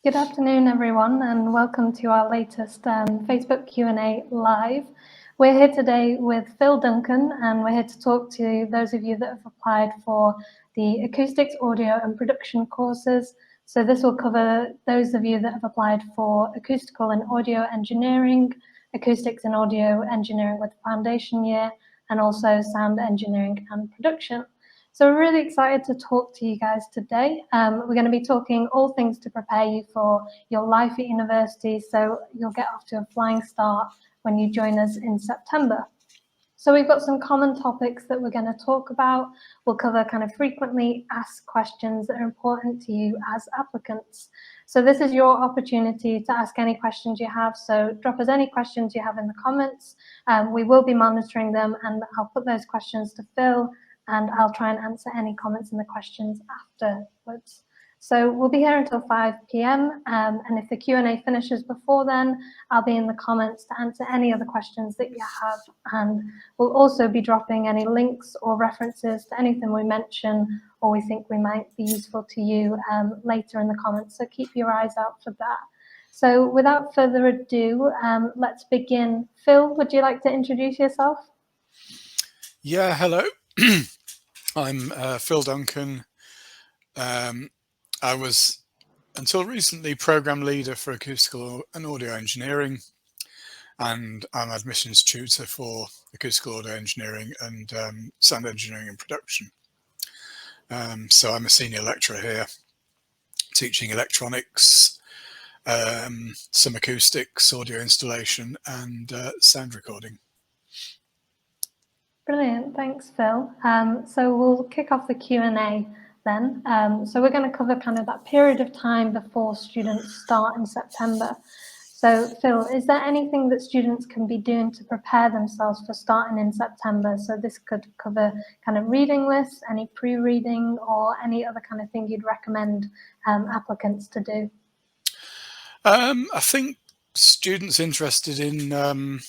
Good afternoon, everyone, and welcome to our latest Facebook Q&A live. We're here today with Phil Duncan, and we're here to talk to those of you that have applied for the Acoustics, Audio and Production courses. So this will cover those of you that have applied for Acoustical and Audio Engineering, Acoustics and Audio Engineering with Foundation Year, and also Sound Engineering and Production. So we're really excited to talk to you guys today. We're going to be talking all things to prepare you for your life at university, so you'll get off to a flying start when you join us in September. So we've got some common topics that we're going to talk about. We'll cover kind of frequently asked questions that are important to you as applicants. So this is your opportunity to ask any questions you have. So drop us any questions you have in the comments. We will be monitoring them, and I'll put those questions to Phil, and I'll try and answer any comments and the questions afterwards. So we'll be here until 5 p.m. And if the Q&A finishes before then, I'll be in the comments to answer any other questions that you have. And we'll also be dropping any links or references to anything we mention or we think we might be useful to you later in the comments. So keep your eyes out for that. So without further ado, let's begin. Phil, would you like to introduce yourself? Yeah, hello. I'm Phil Duncan. I was, until recently, program leader for acoustical and audio engineering, and I'm admissions tutor for acoustical audio engineering and sound engineering and production. So I'm a senior lecturer here, teaching electronics, some acoustics, audio installation, and sound recording. Brilliant, thanks, Phil. So we'll kick off the Q&A then. So we're going to cover kind of that period of time before students start in September. So Phil, is there anything that students can be doing to prepare themselves for starting in September? So this could cover kind of reading lists, any pre-reading, or any other kind of thing you'd recommend applicants to do? I think students interested in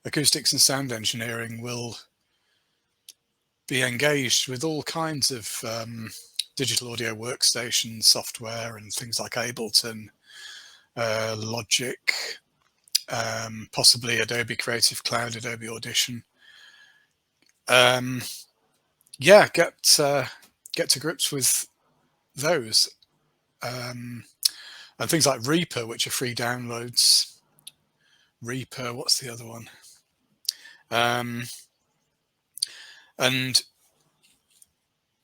acoustics and sound engineering will be engaged with all kinds of digital audio workstation software and things like Ableton, Logic, possibly Adobe Creative Cloud, Adobe Audition. Yeah, get to grips with those. And things like Reaper, which are free downloads. Reaper, what's the other one? And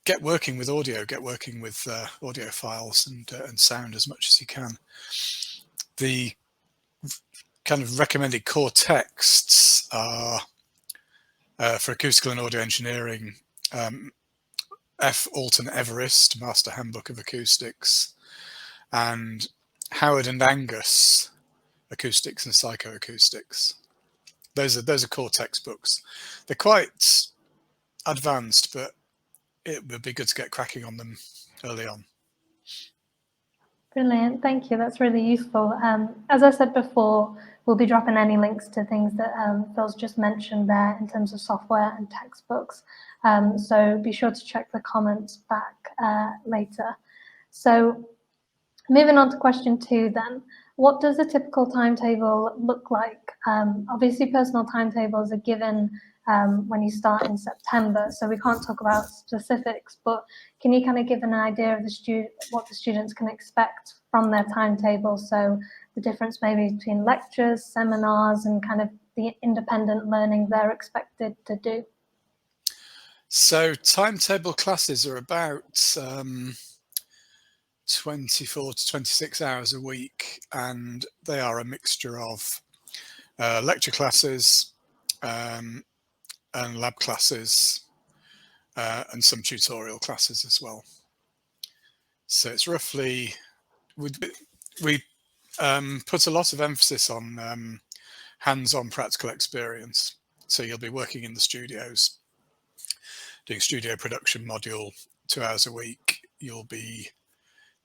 get working with audio, get working with audio files and sound as much as you can. The kind of recommended core texts are for acoustical and audio engineering, F. Alton Everest, Master Handbook of Acoustics, and Howard and Angus, Acoustics and Psychoacoustics. Those are core textbooks. They're quite advanced, but it would be good to get cracking on them early on. Brilliant, thank you. That's really useful. As I said before, we'll be dropping any links to things that Phil's just mentioned there in terms of software and textbooks. So be sure to check the comments back later. So moving on to question 2 then. What does a typical timetable look like? Obviously, personal timetables are given when you start in September, so we can't talk about specifics, but can you kind of give an idea of what the students can expect from their timetable? So the difference maybe between lectures, seminars, and kind of the independent learning they're expected to do. So timetable classes are about 24 to 26 hours a week, and they are a mixture of lecture classes and lab classes and some tutorial classes as well. So it's roughly, we put a lot of emphasis on hands-on practical experience. So you'll be working in the studios, doing studio production module 2 hours a week. You'll be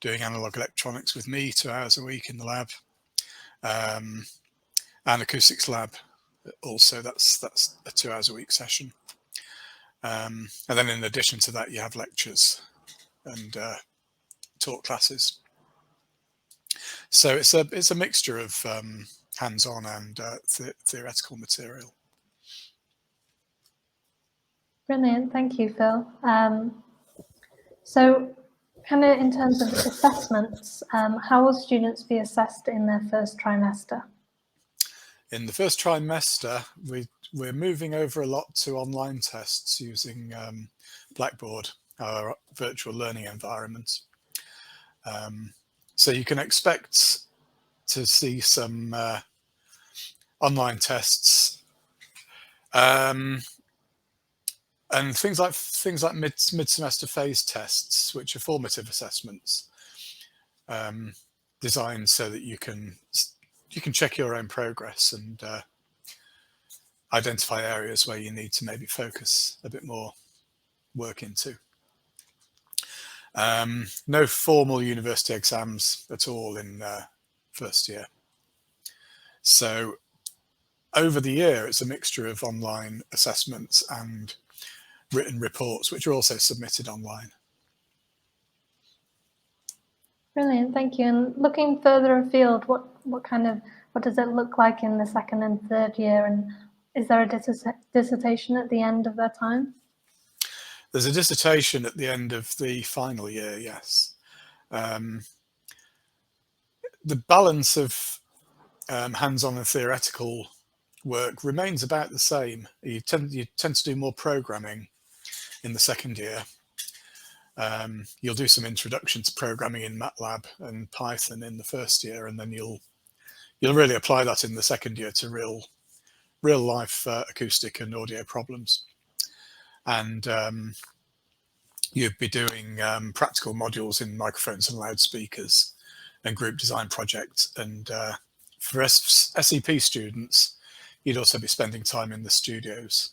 doing analog electronics with me 2 hours a week in the lab, and acoustics lab also. That's a 2 hours a week session. And then in addition to that, you have lectures and talk classes. So it's a mixture of hands-on and theoretical material. Brilliant, thank you, Phil. So kind of in terms of assessments, how will students be assessed in their first trimester? In the first trimester, we're moving over a lot to online tests using Blackboard, our virtual learning environment. So you can expect to see some online tests, and things like mid-semester phase tests, which are formative assessments, designed so that you can check your own progress and identify areas where you need to maybe focus a bit more work into. No formal university exams at all in first year. So over the year, it's a mixture of online assessments and written reports, which are also submitted online. Brilliant, thank you. And looking further afield, what does it look like in the second and third year? And is there a dissertation at the end of their time? There's a dissertation at the end of the final year, yes. The balance of hands-on and theoretical work remains about the same. You tend to do more programming in the second year. You'll do some introduction to programming in MATLAB and Python in the first year, and then you'll really apply that in the second year to real life acoustic and audio problems. And you'd be doing practical modules in microphones and loudspeakers and group design projects. And for SEP students, you'd also be spending time in the studios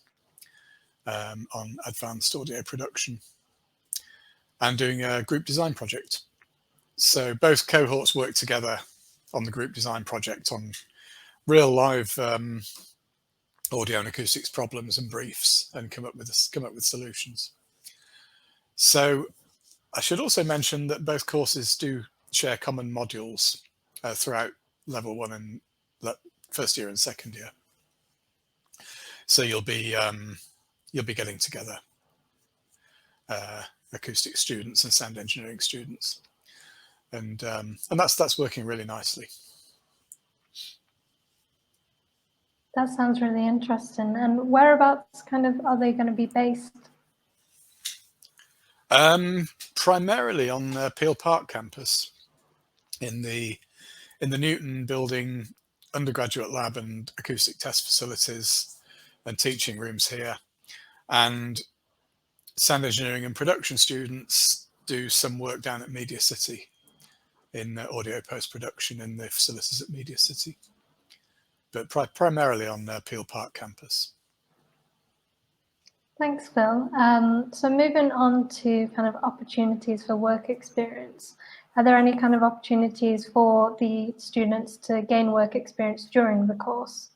on advanced audio production and doing a group design project. So both cohorts work together on the group design project on real live audio and acoustics problems and briefs, and come up with solutions. So I should also mention that both courses do share common modules throughout level 1 and first year and second year. So you'll be getting together acoustic students and sound engineering students, and that's working really nicely. That sounds really interesting. And whereabouts are they going to be based? Primarily on Peel Park campus, in the Newton building, undergraduate lab and acoustic test facilities and teaching rooms here. And sound engineering and production students do some work down at Media City in audio post-production in the facilities at Media City, but primarily on Peel Park campus. Thanks, Phil. So moving on to kind of opportunities for work experience. Are there any kind of opportunities for the students to gain work experience during the course?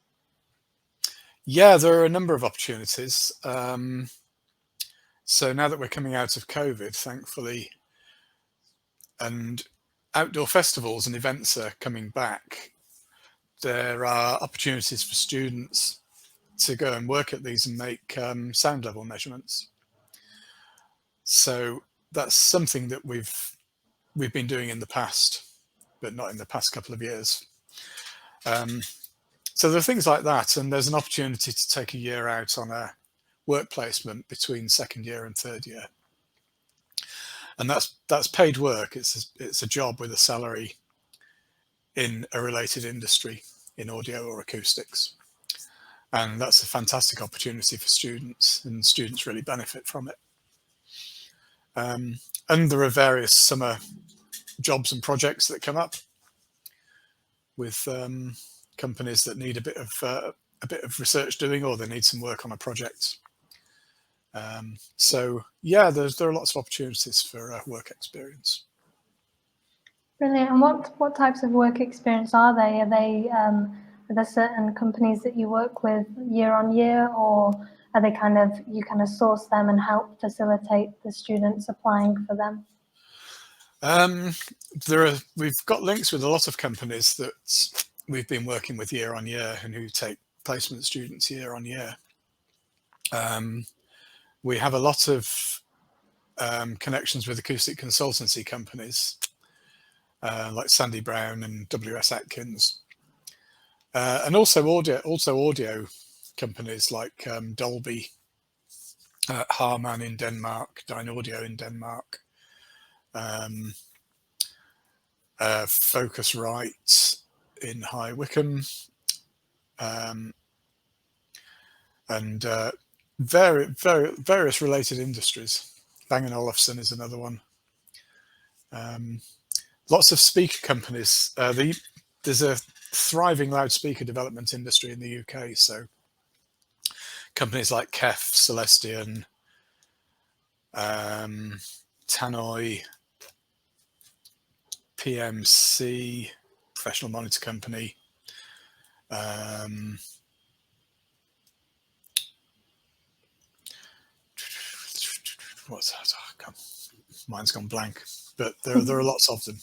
Yeah, there are a number of opportunities. So now that we're coming out of COVID, thankfully, and outdoor festivals and events are coming back, there are opportunities for students to go and work at these and make sound level measurements. So that's something that we've been doing in the past, but not in the past couple of years. So there are things like that, and there's an opportunity to take a year out on a work placement between second year and third year, and that's paid work. It's a job with a salary in a related industry in audio or acoustics, and that's a fantastic opportunity for students, and students really benefit from it. And there are various summer jobs and projects that come up with companies that need a bit of research doing, or they need some work on a project. So yeah, there are lots of opportunities for work experience. Brilliant. And what types of work experience are they? Are there certain companies that you work with year on year, or are they you source them and help facilitate the students applying for them? We've got links with a lot of companies that we've been working with year on year and who take placement students year on year. We have a lot of connections with acoustic consultancy companies like Sandy Brown and W.S. Atkins, and also audio companies like Dolby, Harman in Denmark, Dynaudio in Denmark, Focusrite in High Wycombe, and various related industries. Bang & Olufsen is another one. Lots of speaker companies. There's a thriving loudspeaker development industry in the UK, so companies like KEF, Celestion, Tannoy, PMC, Professional Monitor Company, what's that? Oh, mine's gone blank, but there are lots of them.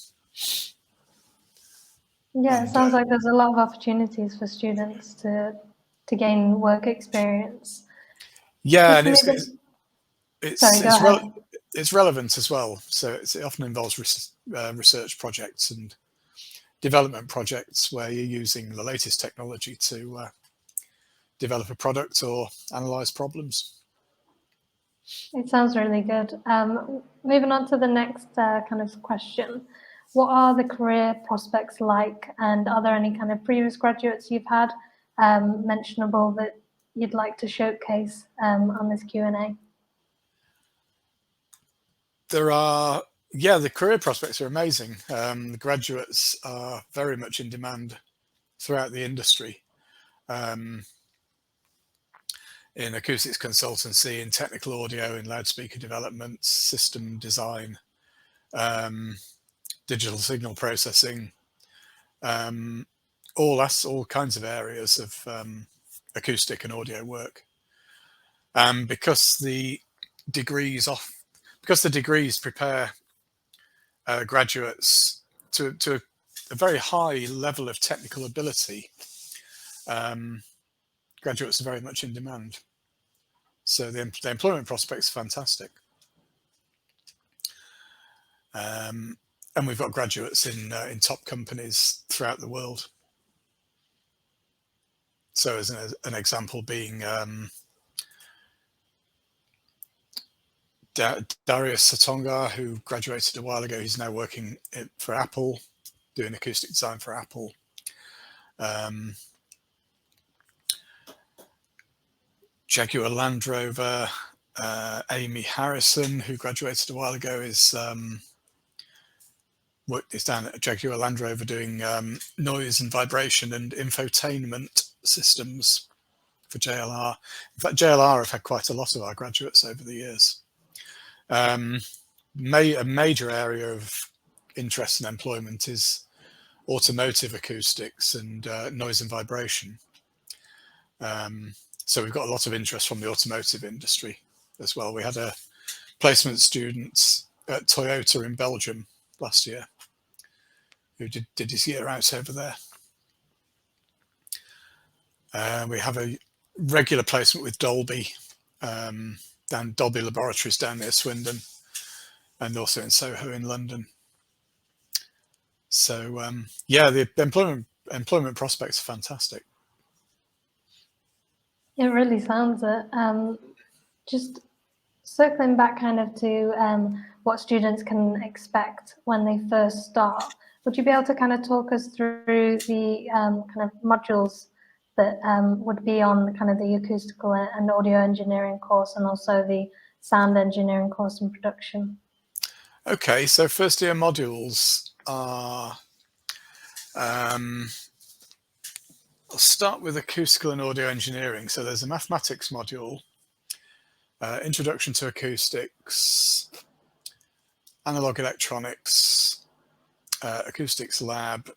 Yeah, it sounds like there's a lot of opportunities for students to gain work experience. Yeah, and Sorry, it's relevant as well. So it often involves research projects and development projects where you're using the latest technology to develop a product or analyze problems. It sounds really good. Moving on to the next kind of question. What are the career prospects like, and are there any kind of previous graduates you've had mentionable that you'd like to showcase on this Q&A? The career prospects are amazing. The graduates are very much in demand throughout the industry. In acoustics consultancy, in technical audio, in loudspeaker development, system design, digital signal processing, all kinds of areas of acoustic and audio work. Because the degrees prepare graduates to a very high level of technical ability, graduates are very much in demand. So the employment prospects are fantastic. And we've got graduates in top companies throughout the world. So as an example being Darius Satonga, who graduated a while ago. He's now working for Apple, doing acoustic design for Apple. Jaguar Land Rover, Amy Harrison, who graduated a while ago, is down at Jaguar Land Rover doing noise and vibration and infotainment systems for JLR. In fact, JLR have had quite a lot of our graduates over the years. A major area of interest and employment is automotive acoustics and noise and vibration. So we've got a lot of interest from the automotive industry as well. We had a placement student at Toyota in Belgium last year who did his year out over there. We have a regular placement with Dolby, down Dolby Laboratories down near Swindon, and also in Soho in London. So the employment prospects are fantastic. It really sounds it. Just circling back kind of to what students can expect when they first start, would you be able to kind of talk us through the kind of modules that would be on kind of the acoustical and audio engineering course, and also the sound engineering course and production? Okay, so first year modules are, I'll start with acoustical and audio engineering. So there's a mathematics module, introduction to acoustics, analog electronics, acoustics lab,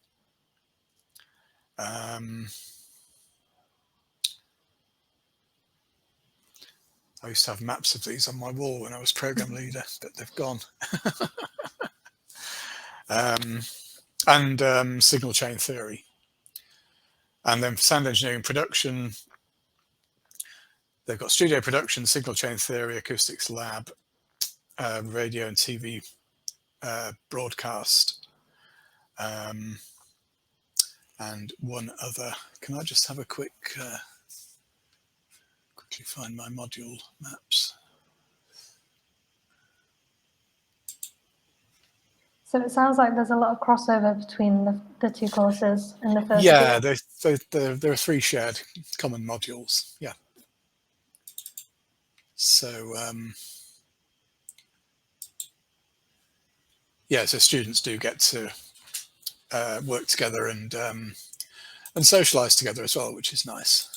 I used to have maps of these on my wall when I was program leader, but they've gone. and signal chain theory. And then for sound engineering production, they've got studio production, signal chain theory, acoustics lab, radio and TV broadcast, and one other. Can I just have a quickly find my module maps? So it sounds like there's a lot of crossover between the two courses in the first Yeah, year. there are 3 shared common modules. Yeah. So yeah, so students do get to work together and socialise together as well, which is nice.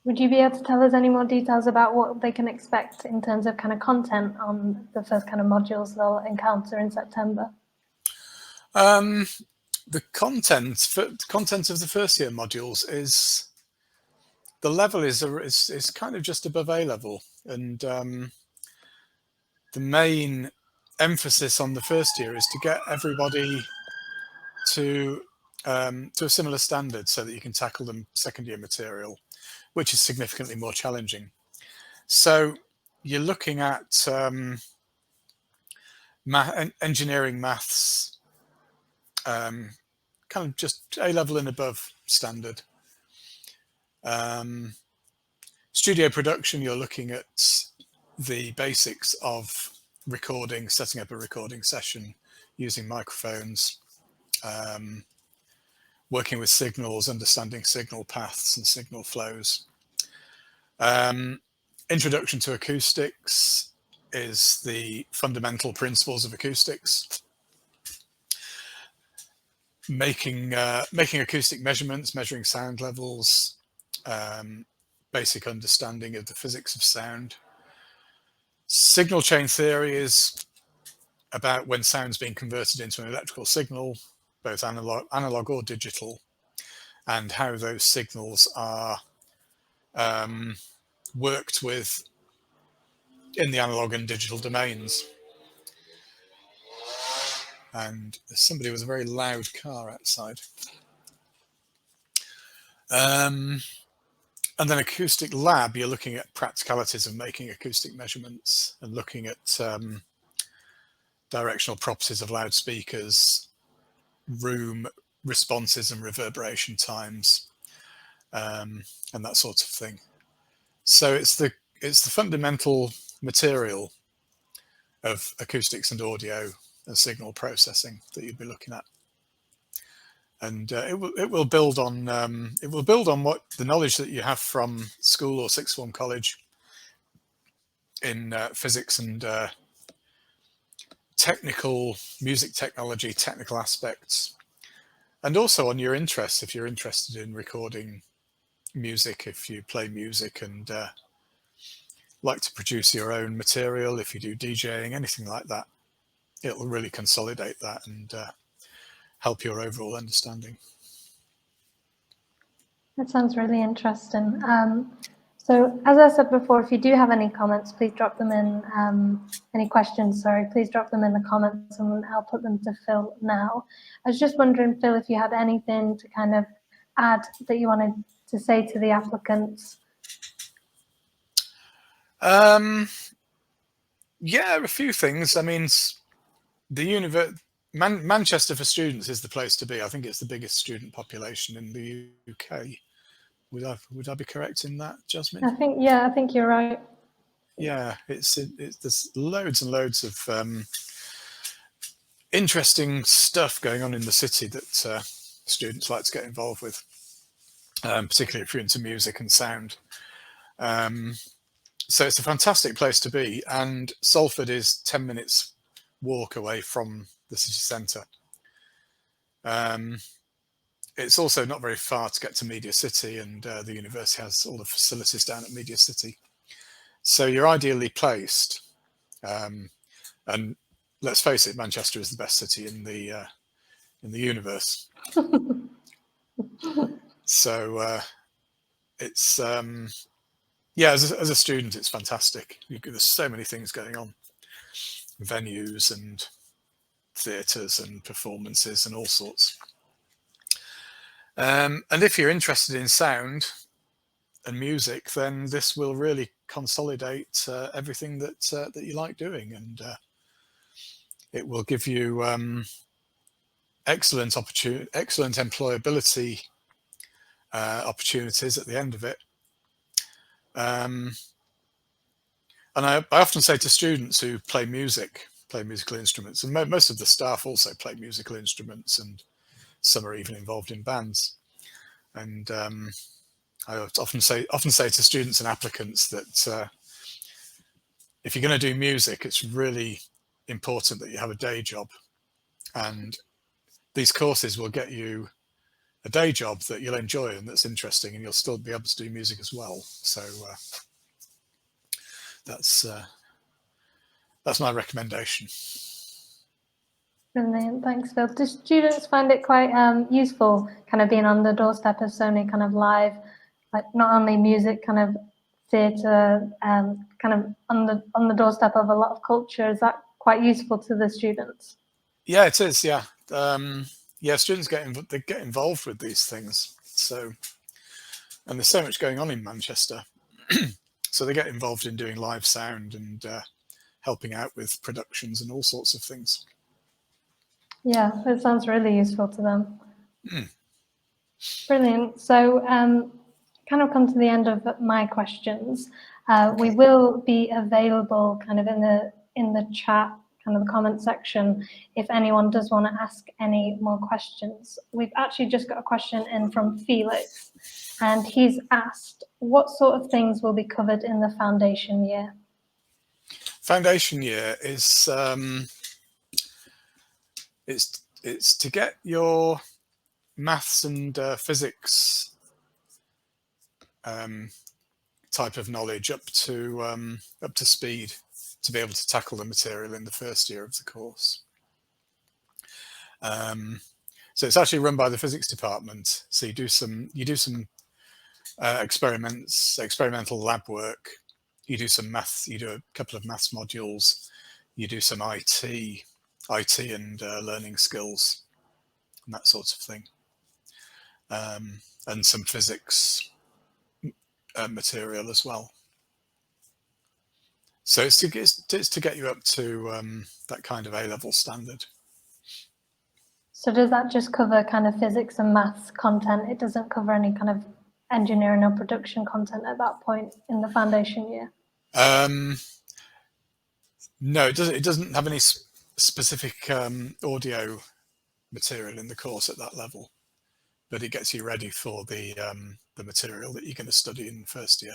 Would you be able to tell us any more details about what they can expect in terms of kind of content on the first kind of modules they'll encounter in September? The content of the first year modules is, the level is kind of just above A level, and the main emphasis on the first year is to get everybody to a similar standard so that you can tackle the second year material, which is significantly more challenging. So you're looking at engineering maths, kind of just A level and above standard. Studio production, you're looking at the basics of recording, setting up a recording session using microphones, working with signals, understanding signal paths and signal flows. Introduction to acoustics is the fundamental principles of acoustics. Making acoustic measurements, measuring sound levels, basic understanding of the physics of sound. Signal chain theory is about when sound's being converted into an electrical signal, both analog or digital, and how those signals are worked with in the analog and digital domains. And there's somebody with a very loud car outside. And then acoustic lab, you're looking at practicalities of making acoustic measurements and looking at directional properties of loudspeakers, room responses and reverberation times, and that sort of thing. So it's the fundamental material of acoustics and audio and signal processing that you'd be looking at, and it will build on what the knowledge that you have from school or sixth form college in physics and technical music technology, technical aspects, and also on your interests. If you're interested in recording music, if you play music and like to produce your own material, if you do DJing, anything like that, it will really consolidate that and help your overall understanding. That sounds really interesting. So as I said before, if you do have any comments, please drop them in, any questions, sorry, please drop them in the comments and I'll put them to Phil now. I was just wondering, Phil, if you had anything to kind of add that you wanted to say to the applicants. Yeah, a few things. I mean, the Manchester for students is the place to be. I think it's the biggest student population in the UK. Would I be correct in that, Jasmine? I think you're right. Yeah, there's loads and loads of interesting stuff going on in the city that students like to get involved with, particularly if you're into music and sound. So it's a fantastic place to be, and Salford is 10 minutes walk away from the city centre. It's also not very far to get to Media City, and the university has all the facilities down at Media City. So you're ideally placed. And let's face it, Manchester is the best city in the universe. So it's yeah, as a student, it's fantastic. There's so many things going on, venues and theatres and performances and all sorts. And if you're interested in sound and music, then this will really consolidate everything that you like doing, and it will give you excellent employability opportunities at the end of it. And I often say to students who play musical instruments, and most of the staff also play musical instruments, and some are even involved in bands. And I often say to students and applicants that if you're going to do music, it's really important that you have a day job, and these courses will get you a day job that you'll enjoy and that's interesting, and you'll still be able to do music as well. So that's my recommendation. Brilliant, thanks, Phil. Do students find it quite useful, kind of being on the doorstep of so many kind of live, like not only music, kind of theatre, kind of on the doorstep of a lot of culture? Is that quite useful to the students? Yeah, it is. Yeah, yeah. Students get involved with these things. So, and there's so much going on in Manchester, so they get involved in doing live sound and helping out with productions and all sorts of things. Yeah, it sounds really useful to them. Mm. Brilliant. So, kind of come to the end of my questions. We will be available kind of in the chat, kind of the comment section, if anyone does want to ask any more questions. We've actually just got a question in from Felix, and he's asked, what sort of things will be covered in the foundation year? Foundation year is it's to get your maths and physics type of knowledge up to speed to be able to tackle the material in the first year of the course. So it's actually run by the physics department. So you do some experimental lab work. You do some maths. You do a couple of maths modules. You do some IT and learning skills and that sort of thing, and some physics material as well. So it's to get you up to that kind of A-level standard. So does that just cover kind of physics and maths content? It doesn't cover any kind of engineering or production content at that point in the foundation year? No, it doesn't. It doesn't have any specific audio material in the course at that level, but it gets you ready for the material that you're going to study in first year.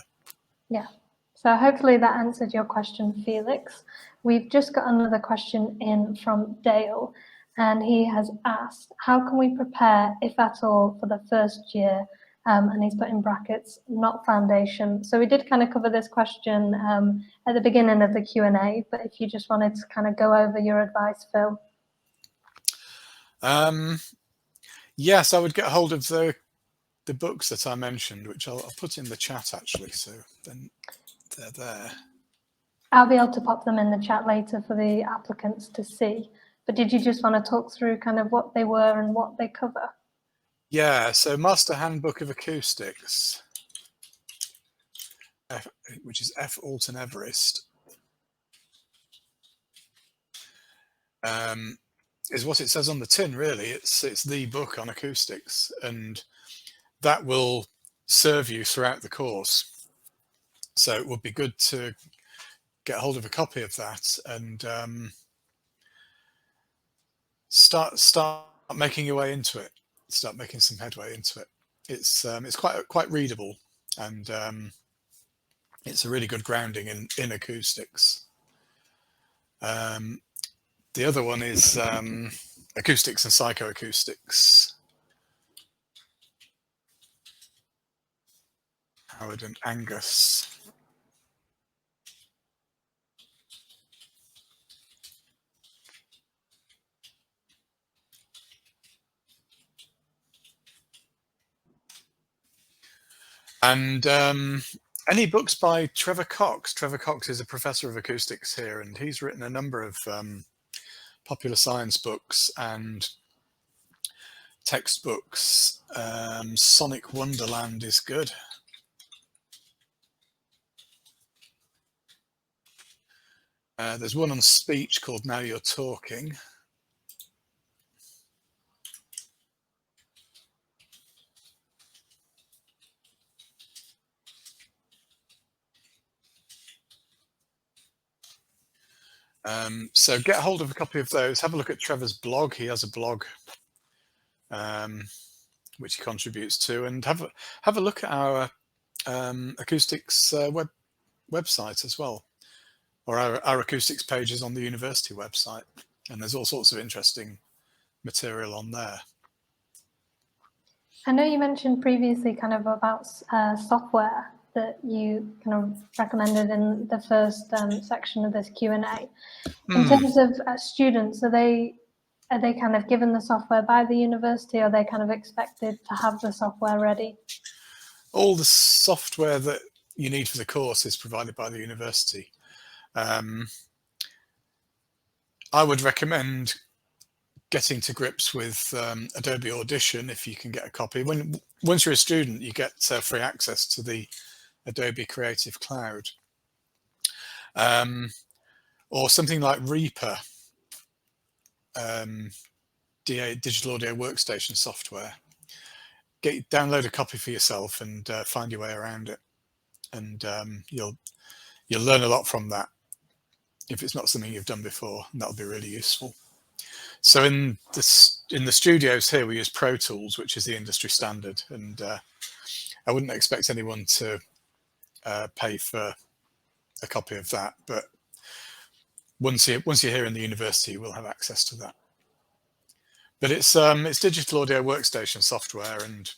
Yeah. So hopefully that answered your question, Felix. We've just got another question in from Dale, and he has asked, how can we prepare, if at all, for the first year? And he's put in brackets, not foundation. So we did kind of cover this question at the beginning of the Q&A, but if you just wanted to kind of go over your advice, Phil. Yes, I would get hold of the books that I mentioned, which I'll put in the chat actually, so then they're there. I'll be able to pop them in the chat later for the applicants to see. But did you just want to talk through kind of what they were and what they cover? Yeah, so Master Handbook of Acoustics, which is F. Alton Everest, is what it says on the tin, really. It's the book on acoustics, and that will serve you throughout the course. So it would be good to get hold of a copy of that and start making your way into it. Start making some headway into it. It's quite readable, and it's a really good grounding in acoustics. The other one is Acoustics and Psychoacoustics, Howard and Angus. And Any books by Trevor Cox? Trevor Cox is a professor of acoustics here, and he's written a number of popular science books and textbooks. Sonic Wonderland is good. There's one on speech called Now You're Talking. So get hold of a copy of those. Have a look at Trevor's blog. He has a blog which he contributes to, and have a look at our acoustics website as well, or our acoustics pages on the university website, and there's all sorts of interesting material on there. I know you mentioned previously kind of about software that you kind of recommended in the first section of this Q&A. In terms of students, are they kind of given the software by the university, or are they kind of expected to have the software ready? All the software that you need for the course is provided by the university. I would recommend getting to grips with Adobe Audition if you can get a copy. Once you're a student, you get free access to the Adobe Creative Cloud, or something like Reaper, digital audio workstation software. Download a copy for yourself and find your way around it, and you'll learn a lot from that if it's not something you've done before, and that'll be really useful. So in the studios here, we use Pro Tools, which is the industry standard, and I wouldn't expect anyone to pay for a copy of that, but once you're here in the university, you will have access to that. But it's digital audio workstation software, and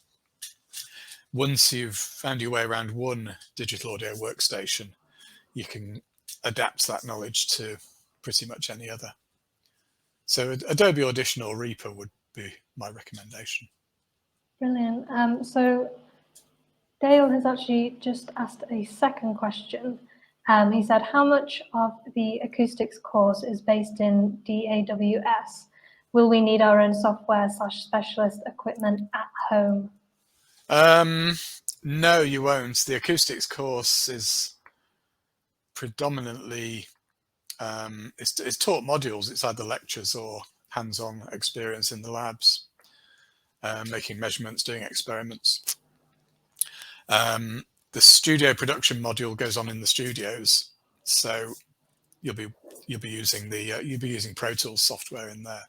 once you've found your way around one digital audio workstation, you can adapt that knowledge to pretty much any other. So Adobe Audition or Reaper would be my recommendation. Brilliant. So Dale has actually just asked a second question. He said, how much of the acoustics course is based in DAWS? Will we need our own software / specialist equipment at home? No, you won't. The acoustics course is predominantly, it's taught modules. It's either lectures or hands-on experience in the labs, making measurements, doing experiments. The studio production module goes on in the studios, so you'll be using Pro Tools software in there.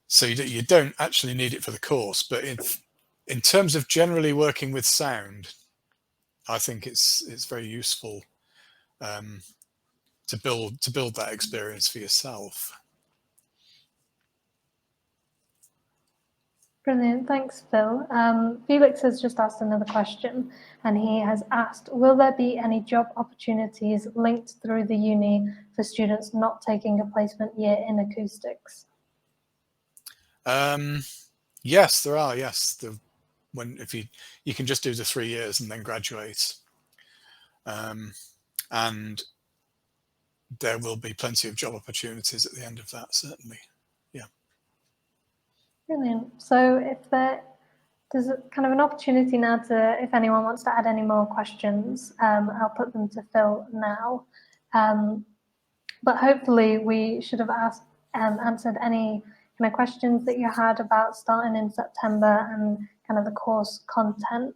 So you don't actually need it for the course, but in terms of generally working with sound, I think it's very useful to build that experience for yourself. Brilliant, thanks, Phil. Felix has just asked another question, and he has asked, will there be any job opportunities linked through the uni for students not taking a placement year in acoustics? Yes, there are. Yes, if you can just do the 3 years and then graduate, and there will be plenty of job opportunities at the end of that, certainly. Yeah. Brilliant. So if there's kind of an opportunity now to, if anyone wants to add any more questions, I'll put them to Phil now. But hopefully we should have answered any kind of questions that you had about starting in September and kind of the course content.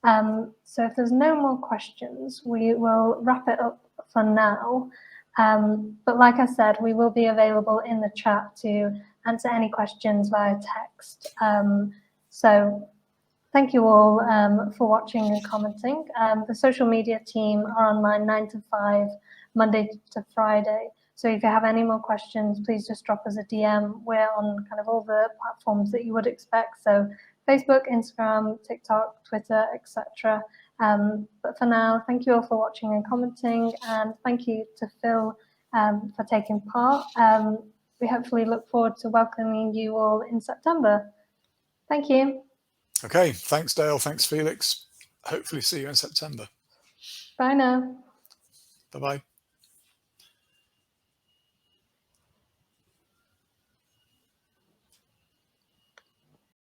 So if there's no more questions, we will wrap it up for now. But like I said, we will be available in the chat to answer any questions via text. So thank you all for watching and commenting. The social media team are online 9 to 5, Monday to Friday. So if you have any more questions, please just drop us a DM. We're on kind of all the platforms that you would expect. So Facebook, Instagram, TikTok, Twitter, etc. But for now, thank you all for watching and commenting, and thank you to Phil for taking part. We hopefully look forward to welcoming you all in September. Thank you. Okay, thanks Dale, thanks Felix. Hopefully see you in September. Bye now. Bye-bye.